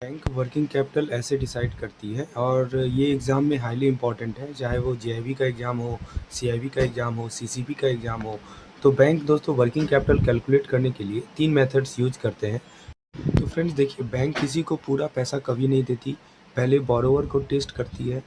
Bank working capital ऐसे decide करती है और ये एग्ज़ाम में हाईली इम्पॉर्टेंट है, चाहे वो जेईबी का एग्ज़ाम हो, सीआईबी का एग्ज़ाम हो, सीसीबी का एग्ज़ाम हो। तो बैंक दोस्तों वर्किंग कैपिटल कैलकुलेट करने के लिए 3 मेथड्स यूज़ करते हैं। तो फ्रेंड्स देखिए, बैंक किसी को पूरा पैसा कभी नहीं देती, पहले बोरोवर को टेस्ट करती है।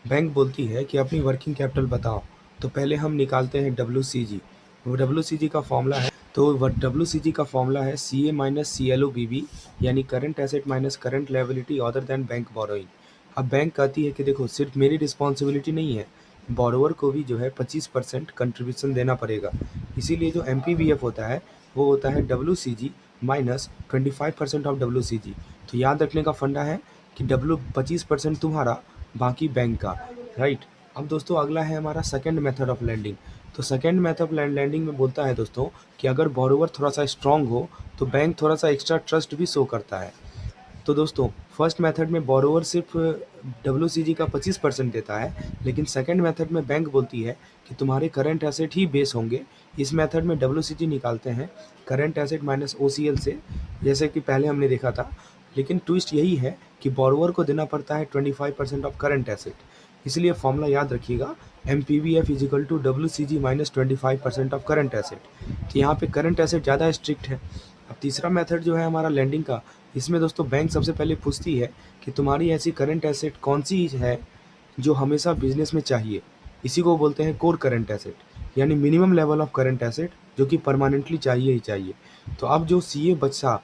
बैंक बोलती है कि अपनी वर्किंग कैपिटल बताओ, तो पहले हम निकालते हैं डब्ल्यूसीजी। वो डब्ल्यूसीजी का फॉर्मूला है, तो डब्ल्यूसीजी का फॉर्मूला है सीए माइनस सीएलओबीबी, यानी current asset minus current liability other than bank borrowing. अब बैंक कहती है कि देखो, सिर्फ मेरी रिस्पॉन्सिबिलिटी नहीं है, बोरोवर को भी जो है 25% कंट्रीब्यूशन देना पड़ेगा। इसीलिए जो एमपीवीएफ होता है वो होता है डब्ल्यूसीजी माइनस 25% ऑफ डब्ल्यूसीजी। तो याद रखने का फंडा है कि 25% तुम्हारा, बाकी बैंक का, राइट। अब दोस्तों अगला है हमारा सेकंड मेथड ऑफ लैंडिंग। तो सेकंड मेथड ऑफ लैंडिंग में बोलता है दोस्तों कि अगर बोरोवर थोड़ा सा स्ट्रांग हो तो बैंक थोड़ा सा एक्स्ट्रा ट्रस्ट भी शो करता है। तो दोस्तों फर्स्ट मेथड में बोरोवर सिर्फ डब्ल्यूसीजी का 25% देता है, लेकिन सेकंड मेथड में बैंक बोलती है कि तुम्हारे करंट एसेट ही बेस होंगे। इस मेथड में डब्ल्यूसीजी निकालते हैं करंट एसेट माइनस ओसीएल से, जैसे कि पहले हमने देखा था, लेकिन ट्विस्ट यही है कि बोरोवर को देना पड़ता है 25% ऑफ करंट एसेट। इसलिए फॉर्मूला याद रखिएगा, M P V F is equal to W C G minus 25% of current asset. तो यहाँ पे करंट एसेट ज़्यादा स्ट्रिक्ट है। अब तीसरा मेथड जो है हमारा लैंडिंग का, इसमें दोस्तों बैंक सबसे पहले पूछती है कि तुम्हारी ऐसी करंट एसेट कौन सी है जो हमेशा बिजनेस में चाहिए। इसी को बोलते हैं कोर करंट एसेट, यानी minimum level of current asset जो कि परमानेंटली चाहिए ही चाहिए। तो अब जो सी ए बचा,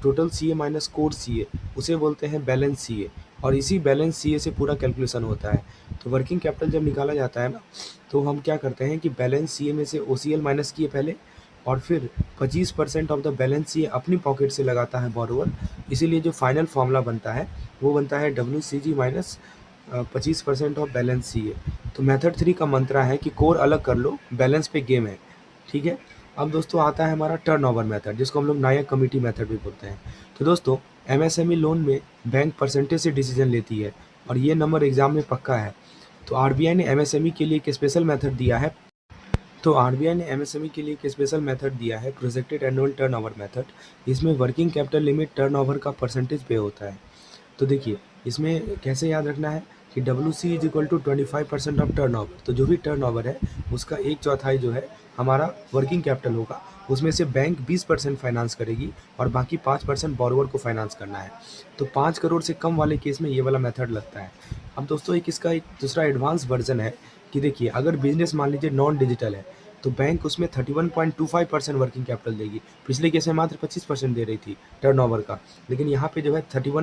टोटल सी ए माइनस कोर सी ए, उसे बोलते हैं बैलेंस सी ए, और इसी बैलेंस सी ए से पूरा कैलकुलेशन होता है। तो वर्किंग कैपिटल जब निकाला जाता है ना, तो हम क्या करते हैं कि बैलेंस सी ए में से ओ सी एल माइनस किए पहले, और फिर 25% ऑफ द बैलेंस सी ए अपनी पॉकेट से लगाता है बोरोवर। इसीलिए जो फाइनल फार्मूला बनता है वो बनता है W C G minus 25% of balance C A. तो मेथड 3 का मंत्रा है कि कोर अलग कर लो, बैलेंस पे गेम है, ठीक है। अब दोस्तों आता है हमारा टर्नओवर मेथड, जिसको हम लोग नायक कमेटी मेथड भी बोलते हैं। तो दोस्तों एमएसएमई लोन में बैंक परसेंटेज से डिसीजन लेती है, और ये नंबर एग्जाम में पक्का है। तो आरबीआई ने एमएसएमई के लिए एक स्पेशल मेथड दिया है। Projected annual turnover method. इसमें वर्किंग कैपिटल लिमिट टर्नओवर का परसेंटेज पे होता है। तो देखिए, इसमें कैसे याद रखना है कि W C is equal to 25% of turn over. तो जो भी टर्न ओवर है उसका एक चौथाई जो है हमारा वर्किंग कैपिटल होगा, उसमें से बैंक 20% फाइनेंस करेगी और बाकी 5% बोरोवर को फाइनेंस करना है। तो 5 करोड़ से कम वाले केस में ये वाला मेथड लगता है। अब दोस्तों इसका एक दूसरा एडवांस वर्जन है कि देखिए, अगर बिजनेस मान लीजिए नॉन डिजिटल है तो बैंक उसमें 31.25% वर्किंग कैपिटल देगी। पिछले केस में मात्र 25% दे रही थी टर्नओवर का, लेकिन यहाँ पे जो है 31